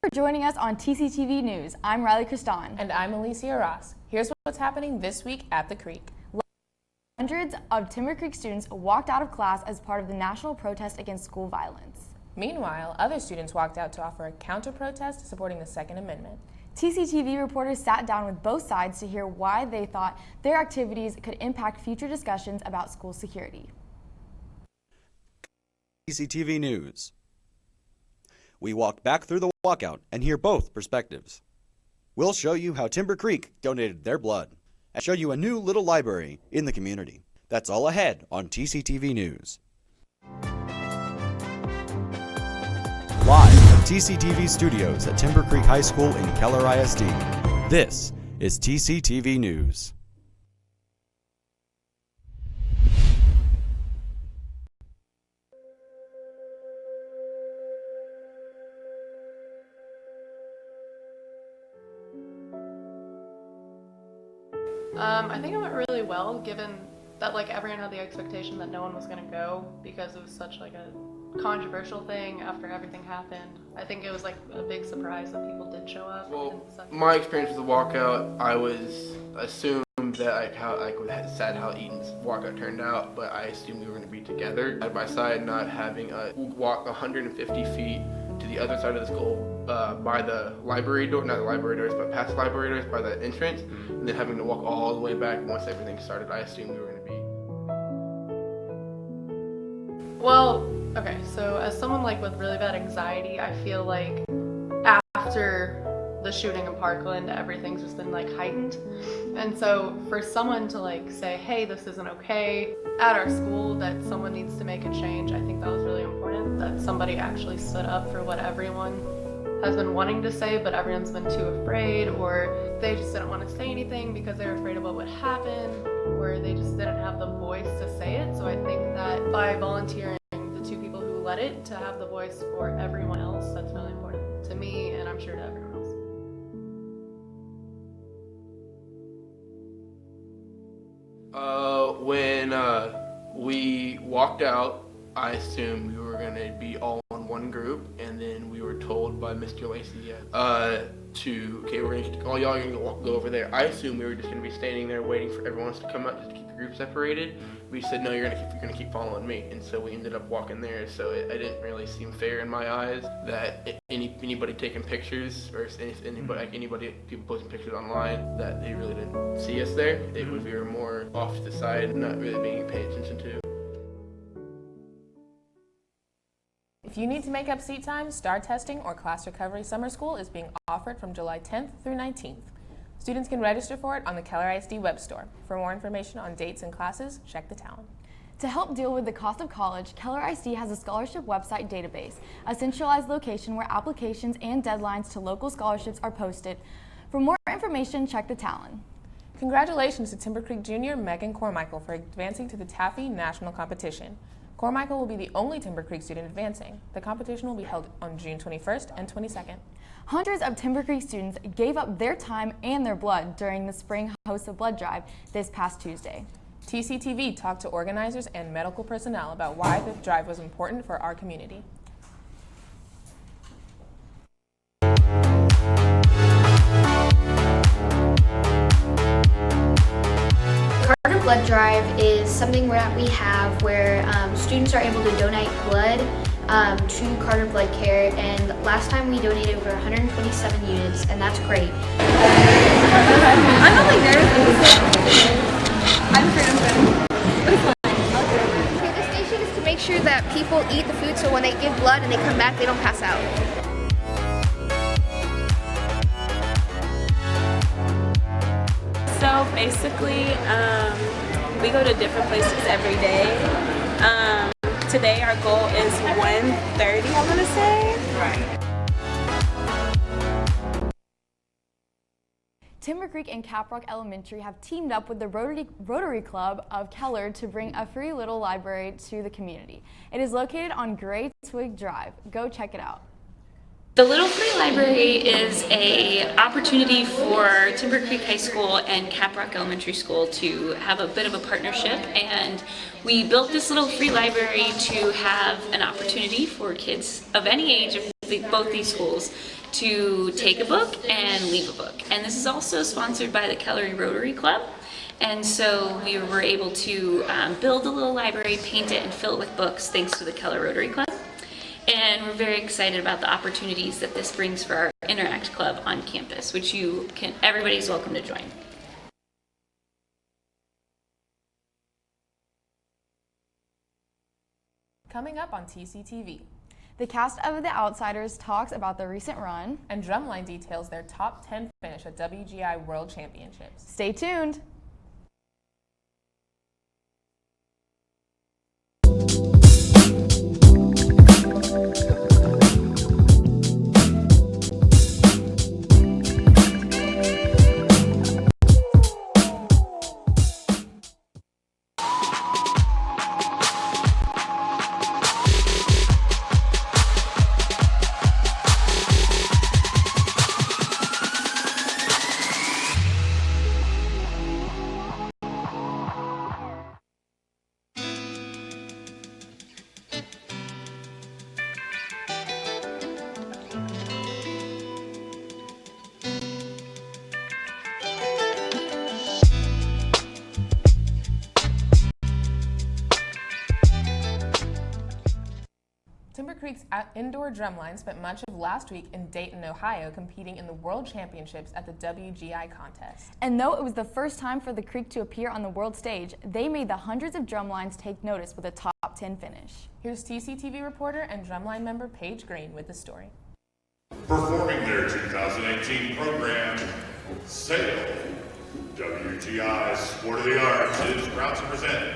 for joining us on TCTV News. I'm Riley Criston. And I'm Alicia Ross. Here's what's happening this week at the Creek. Hundreds of Timber Creek students walked out of class as part of the national protest against school violence. Meanwhile, other students walked out to offer a counter-protest supporting the Second Amendment. TCTV reporters sat down with both sides to hear why they thought their activities could impact future discussions about school security. TCTV News. We walk back through the walkout and hear both perspectives. We'll show you how Timber Creek donated their blood and show you a new little library in the community. That's all ahead on TCTV News. Live from TCTV studios at Timber Creek High School in Keller ISD, this is TCTV News. I think it went really well, given that everyone had the expectation that no one was going to go because it was such a controversial thing after everything happened. I think it was a big surprise that people did show up. Well, my experience with the walkout, I was assumed that sad how Eaton's walkout turned out, but I assumed we were going to be together side by side, not having a walk 150 feet to the other side of the school by the library door, not the library doors, but past library doors by the entrance, and then having to walk all the way back once everything started. I assumed we were going to be. Well, okay, so as someone with really bad anxiety, I feel like after the shooting in Parkland, everything's just been heightened. And so for someone to say, hey, this isn't okay at our school, that someone needs to make a change, I think that was really important, that somebody actually stood up for what everyone has been wanting to say, but everyone's been too afraid, or they just didn't want to say anything because they were afraid of what would happen, or they just didn't have the voice to say it. So I think that by volunteering the two people who led it to have the voice for everyone else, that's really important to me, and I'm sure to everyone else. When we walked out, I assumed we were going to be all in one group, and then we were told by Mr. Lacey all y'all are going to go over there. I assumed we were just going to be standing there waiting for everyone else to come out just to keep the group separated. We said, no, you're going to keep following me, and so we ended up walking there. So it didn't really seem fair in my eyes that anybody taking pictures or people posting pictures online, that they really didn't see us there. We were more off to the side, not really being paid attention to. If you need to make up seat time, STAR testing or class recovery summer school is being offered from July 10th through 19th. Students can register for it on the Keller ISD web store. For more information on dates and classes, check the town. To help deal with the cost of college, Keller ISD has a scholarship website database, a centralized location where applications and deadlines to local scholarships are posted. For more information, check the Talon. Congratulations to Timber Creek Junior Megan Cormichael for advancing to the Taffy National Competition. Cormichael will be the only Timber Creek student advancing. The competition will be held on June 21st and 22nd. Hundreds of Timber Creek students gave up their time and their blood during the spring Host of Blood drive this past Tuesday. TCTV talked to organizers and medical personnel about why the drive was important for our community. Carter Blood Drive is something that we have where students are able to donate blood to Carter Blood Care, and last time we donated over 127 units, and that's great. I'm only nervous. I'm afraid I'm Okay, the station is to make sure that people eat the food so when they give blood and they come back, they don't pass out. So basically, we go to different places every day. Today our goal is 1:30, I'm gonna say. Right. Timber Creek and Caprock Elementary have teamed up with the Rotary Club of Keller to bring a free little library to the community. It is located on Gray Twig Drive. Go check it out. The Little Free Library is an opportunity for Timber Creek High School and Caprock Elementary School to have a bit of a partnership, and we built this little free library to have an opportunity for kids of any age, both these schools to take a book and leave a book. And this is also sponsored by the Keller Rotary Club. And so we were able to build a little library, paint it, and fill it with books thanks to the Keller Rotary Club. And we're very excited about the opportunities that this brings for our Interact Club on campus, which everybody's welcome to join. Coming up on TCTV. The cast of The Outsiders talks about the recent run, And Drumline details their top 10 finish at WGI World Championships. Stay tuned. Timber Creek's indoor drumline spent much of last week in Dayton, Ohio, competing in the World Championships at the WGI contest. And though it was the first time for the Creek to appear on the world stage, they made the hundreds of drumlines take notice with a top 10 finish. Here's TCTV reporter and drumline member Paige Green with the story. Performing their 2018 program, Sail, WGI Sport of the Arts is proud to present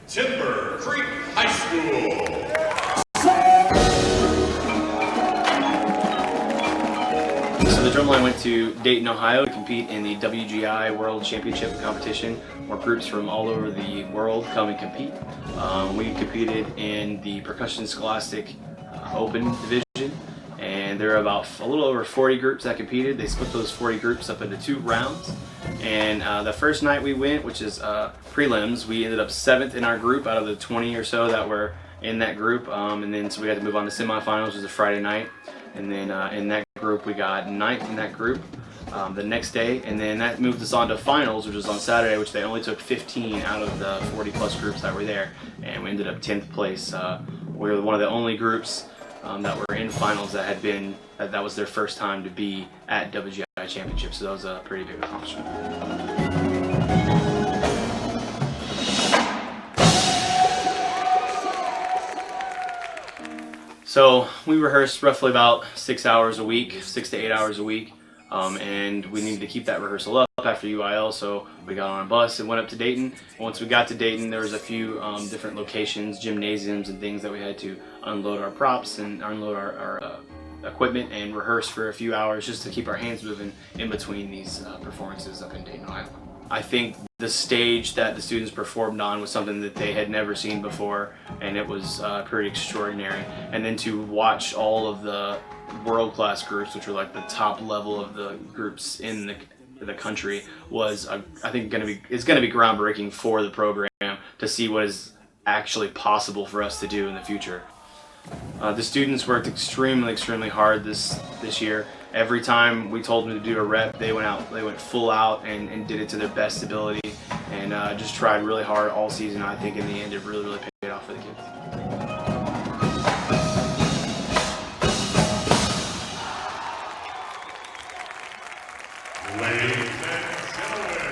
Timber Creek High School. So the drumline went to Dayton, Ohio to compete in the WGI World Championship competition, where groups from all over the world come and compete. We competed in the Percussion Scholastic Open Division, and there are about a little over 40 groups that competed. They split those 40 groups up into 2 rounds. And the first night we went, which is prelims, we ended up 7th in our group out of the 20 or so that were in that group. And then so we had to move on to semifinals, which was a Friday night. And then in that group we got 9th in that group the next day, and then that moved us on to finals, which was on Saturday, which they only took 15 out of the 40 plus groups that were there, and we ended up 10th place. We were one of the only groups that were in finals that had been, that was their first time to be at WGI Championships, so that was a pretty big accomplishment. So we rehearsed roughly about 6 hours a week, 6 to 8 hours a week, and we needed to keep that rehearsal up after UIL, so we got on a bus and went up to Dayton. Once we got to Dayton, there was a few different locations, gymnasiums and things that we had to unload our props and unload our equipment and rehearse for a few hours just to keep our hands moving in between these performances up in Dayton, Ohio. I think the stage that the students performed on was something that they had never seen before, and it was pretty extraordinary. And then to watch all of the world-class groups, which were like the top level of the groups in the country, was I think it's going to be groundbreaking for the program to see what is actually possible for us to do in the future. The students worked extremely hard this year. Every time we told them to do a rep, they went full out and did it to their best ability, and just tried really hard all season. I think in the end it really paid off for the kids. Ladies and gentlemen,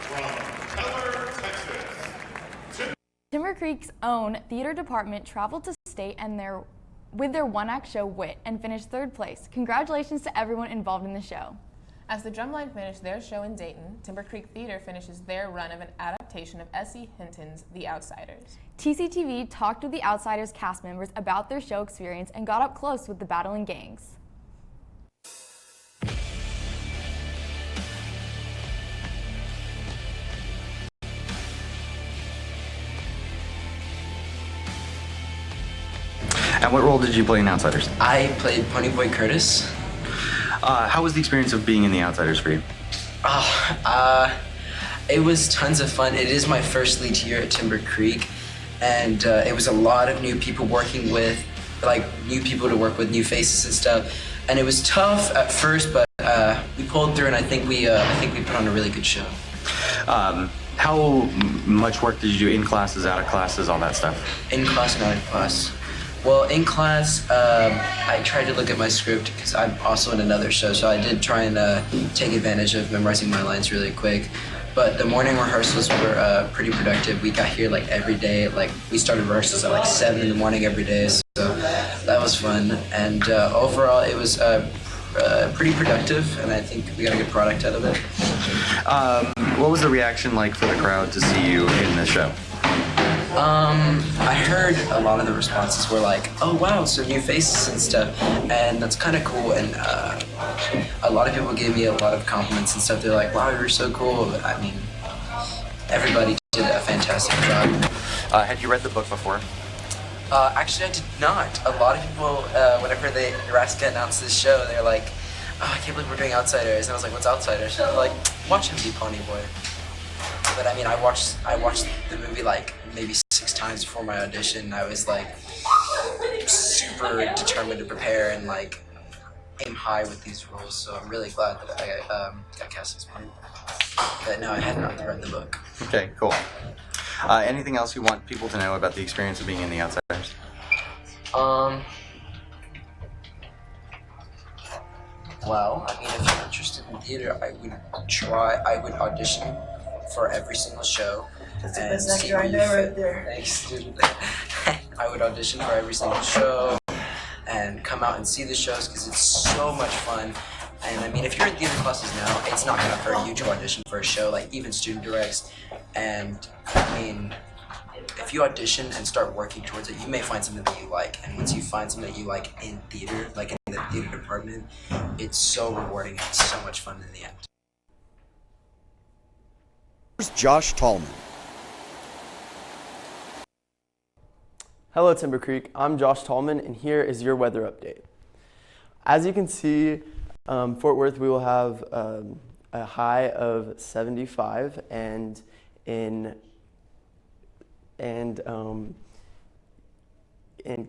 from Keller, Texas, Timber Creek's own theater department traveled to state with their one-act show Wit and finished 3rd place. Congratulations to everyone involved in the show. As the Drumline finished their show in Dayton, Timber Creek Theater finishes their run of an adaptation of S.E. Hinton's The Outsiders. TCTV talked with The Outsiders cast members about their show experience and got up close with the battling gangs. And what role did you play in Outsiders? I played Ponyboy Curtis. How was the experience of being in the Outsiders for you? It was tons of fun. It is my first lead here at Timber Creek, and it was a lot of new people working with like new people to work with, new faces and stuff. And it was tough at first, but we pulled through, and I think we put on a really good show. How much work did you do in classes, out of classes, all that stuff? In class and out of class. Well, in class, I tried to look at my script because I'm also in another show, so I did try and take advantage of memorizing my lines really quick. But the morning rehearsals were pretty productive. We got here like every day. Like we started rehearsals at like 7 in the morning every day, so that was fun. And overall, it was pretty productive, and I think we got a good product out of it. What was the reaction like for the crowd to see you in the show? I heard a lot of the responses were like, oh wow, some new faces and stuff, and that's kind of cool. And a lot of people gave me a lot of compliments and stuff. They're like, wow, you're so cool. I mean, everybody did a fantastic job. Had you read the book before? Actually, I did not. A lot of people, whenever Nebraska announced this show, they're like, oh, I can't believe we're doing Outsiders. And I was like, what's Outsiders? And they're like, watch him be Pony Boy. But I mean, I watched the movie like maybe 6 times before my audition. I was like super determined to prepare and like aim high with these roles. So I'm really glad that I got cast as Pony Boy. But no, I had not read the book. Okay, cool. Anything else you want people to know about the experience of being in the Outsiders? Well, I mean, if you're interested in theater, I would audition for every single show. That's the best actor I know right there. Thanks, dude. I would audition for every single show and come out and see the shows because it's so much fun. And I mean, if you're in theater classes now, it's not going to hurt you to audition for a show, like even student directs. And I mean, if you audition and start working towards it, you may find something that you like. And once you find something that you like in theater, like in the theater department, it's so rewarding and it's so much fun in the end. Here's Josh Tallman. Hello Timber Creek, I'm Josh Tallman and here is your weather update. As you can see, Fort Worth, we will have a high of 75 and in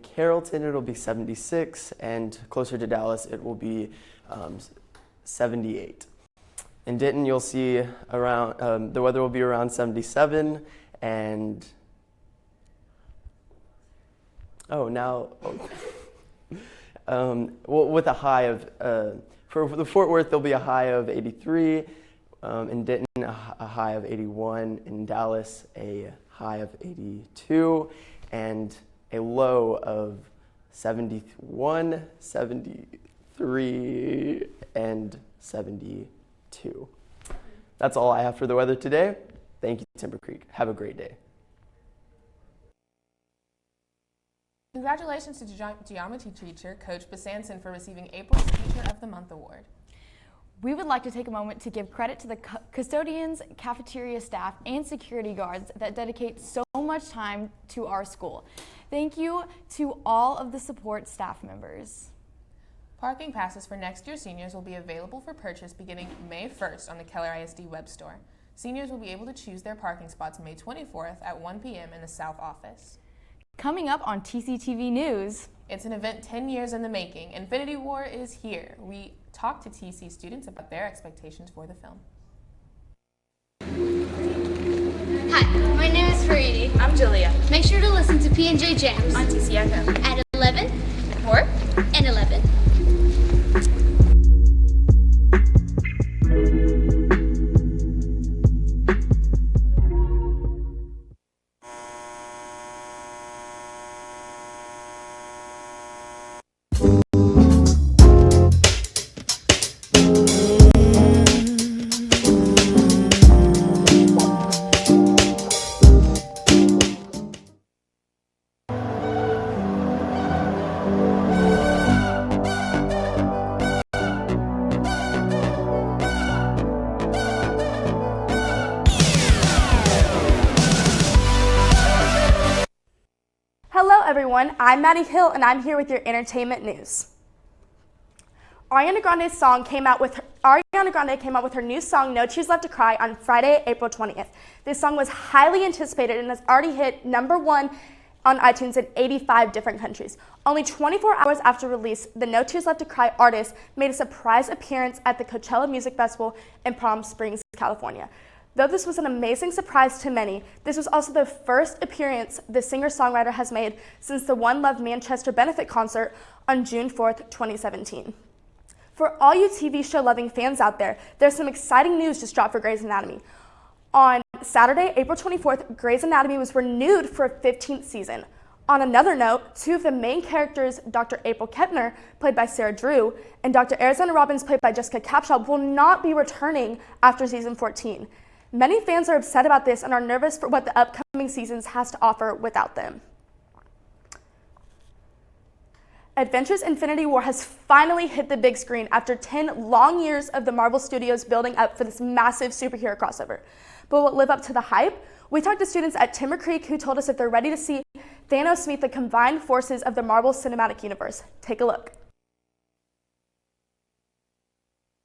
Carrollton it'll be 76 and closer to Dallas it will be 78. In Denton you'll see around, the weather will be around 77 and with a high of, for the Fort Worth, there'll be a high of 83, in Denton, a high of 81, in Dallas, a high of 82, and a low of 71, 73, and 72. That's all I have for the weather today. Thank you, Timber Creek. Have a great day. Congratulations to geometry teacher Coach Basanson for receiving April's Teacher of the Month award. We would like to take a moment to give credit to the custodians, cafeteria staff, and security guards that dedicate so much time to our school. Thank you to all of the support staff members. Parking passes for next year's seniors will be available for purchase beginning May 1st on the Keller ISD web store. Seniors will be able to choose their parking spots May 24th at 1 p.m. in the South Office. Coming up on TCTV News. It's an event 10 years in the making. Infinity War is here. We talked to TC students about their expectations for the film. Hi, my name is Faridi. I'm Julia. Make sure to listen to P&J Jams On TCFM. at 11, 4, and 11. Hello everyone, I'm Maddie Hill and I'm here with your entertainment news. Ariana Grande came out with her new song No Tears Left to Cry on Friday, April 20th. This song was highly anticipated and has already hit #1 on iTunes in 85 different countries. Only 24 hours after release, the No Tears Left to Cry artist made a surprise appearance at the Coachella Music Festival in Palm Springs, California. Though this was an amazing surprise to many, this was also the first appearance the singer-songwriter has made since the One Love Manchester benefit concert on June 4th, 2017. For all you TV show loving fans out there, there's some exciting news just dropped for Grey's Anatomy. On Saturday, April 24th, Grey's Anatomy was renewed for a 15th season. On another note, two of the main characters, Dr. April Kepner, played by Sarah Drew, and Dr. Arizona Robbins, played by Jessica Capshaw, will not be returning after season 14. Many fans are upset about this and are nervous for what the upcoming seasons has to offer without them. Adventures Infinity War has finally hit the big screen after 10 long years of the Marvel Studios building up for this massive superhero crossover. But will it live up to the hype? We talked to students at Timber Creek who told us if they're ready to see Thanos meet the combined forces of the Marvel Cinematic Universe. Take a look.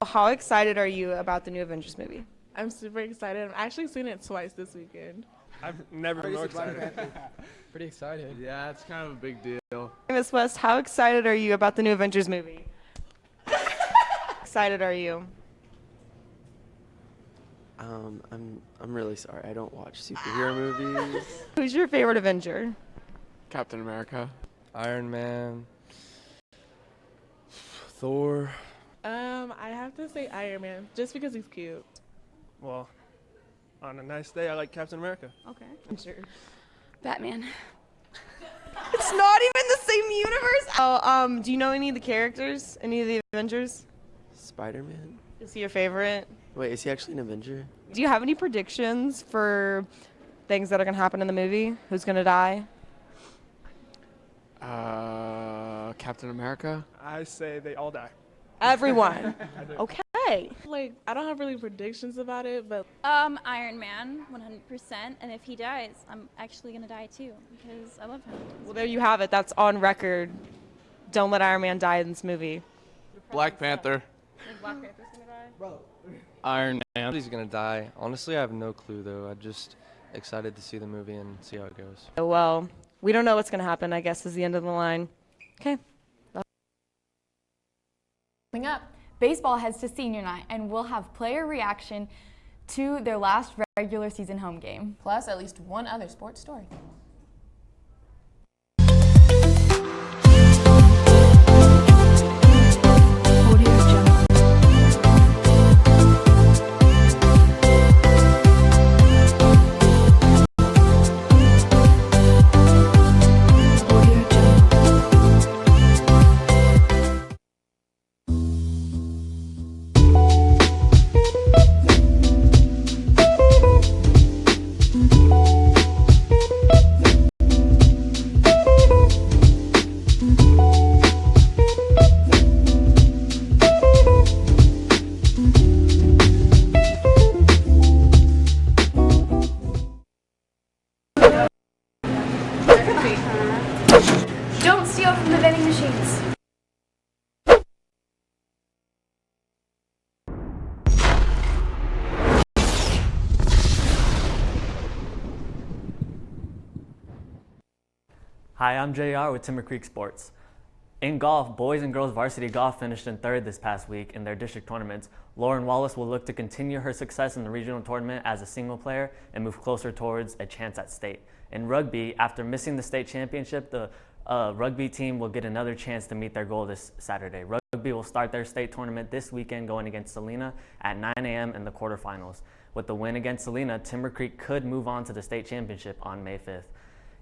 How excited are you about the new Avengers movie? I'm super excited. I've actually seen it twice this weekend. I've never been more excited. Pretty excited. Yeah, it's kind of a big deal. Miss West, how excited are you about the new Avengers movie? Excited are you? I'm really sorry. I don't watch superhero movies. Who's your favorite Avenger? Captain America. Iron Man. Thor. I have to say Iron Man, just because he's cute. Well, on a nice day, I like Captain America. Okay. Sure. Batman. It's not even the same universe. Oh, do you know any of the characters? Any of the Avengers? Spider-Man? Is he your favorite? Wait, is he actually an Avenger? Do you have any predictions for things that are gonna happen in the movie? Who's gonna die? Captain America. I say they all die. Everyone. Okay. Like, I don't have really predictions about it, but Iron Man, 100%. And if he dies, I'm actually gonna die too because I love him. Well, there you have it. That's on record. Don't let Iron Man die in this movie. Black Panther. Black Panther's gonna die? Bro. Iron Man. He's gonna die. Honestly, I have no clue though. I'm just excited to see the movie and see how it goes. Well, we don't know what's gonna happen, I guess, is the end of the line. Okay. Coming up, baseball heads to senior night and we'll have player reaction to their last regular season home game. Plus at least one other sports story. Don't steal from the vending machines. Hi, I'm JR with Timber Creek Sports. In golf, boys and girls varsity golf finished in third this past week in their district tournaments. Lauren Wallace will look to continue her success in the regional tournament as a single player and move closer towards a chance at state. In rugby, after missing the state championship, the rugby team will get another chance to meet their goal this Saturday. Rugby will start their state tournament this weekend going against Salina at 9 a.m. in the quarterfinals. With the win against Salina, Timber Creek could move on to the state championship on May 5th.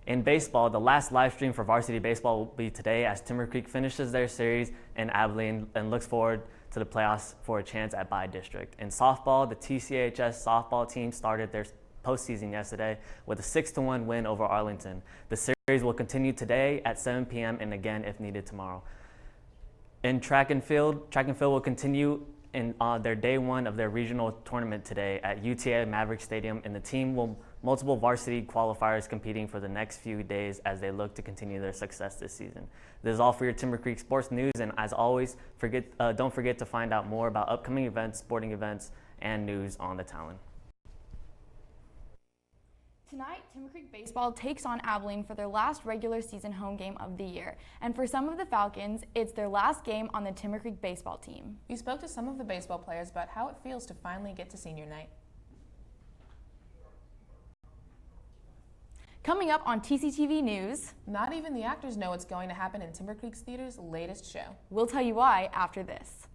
In baseball, the last live stream for varsity baseball will be today as Timber Creek finishes their series in Abilene and looks forward to the playoffs for a chance at Bi District. In softball, the TCHS softball team started their postseason yesterday with a 6-1 win over Arlington. The series will continue today at 7 p.m. and again if needed tomorrow. In track and field will continue in their day one of their regional tournament today at UTA Maverick Stadium, and the team will multiple varsity qualifiers competing for the next few days as they look to continue their success this season. This is all for your Timber Creek sports news, and as always, don't forget to find out more about upcoming events, sporting events, and news on the Talon. Tonight, Timber Creek Baseball takes on Abilene for their last regular season home game of the year. And for some of the Falcons, it's their last game on the Timber Creek baseball team. We spoke to some of the baseball players about how it feels to finally get to senior night. Coming up on TCTV News, not even the actors know what's going to happen in Timber Creek's Theater's latest show. We'll tell you why after this.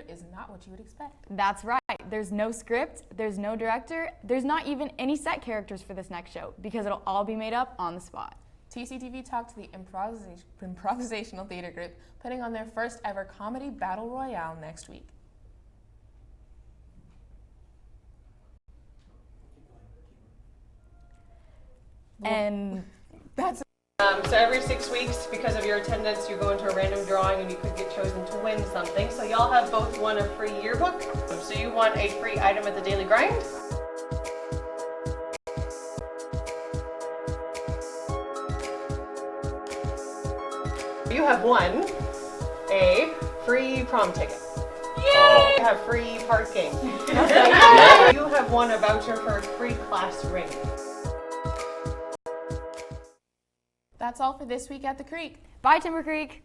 Is not what you would expect. That's right. There's no script, there's no director, there's not even any set characters for this next show because it'll all be made up on the spot. TCTV talked to the improvisational theater group putting on their first ever comedy battle royale next week. And that's So every 6 weeks, because of your attendance, you go into a random drawing and you could get chosen to win something. So y'all have both won a free yearbook. So you want a free item at the Daily Grind. You have won a free prom ticket. Yay! You have free parking. You have won a voucher for a free class ring. That's all for this week at the Creek. Bye, Timber Creek.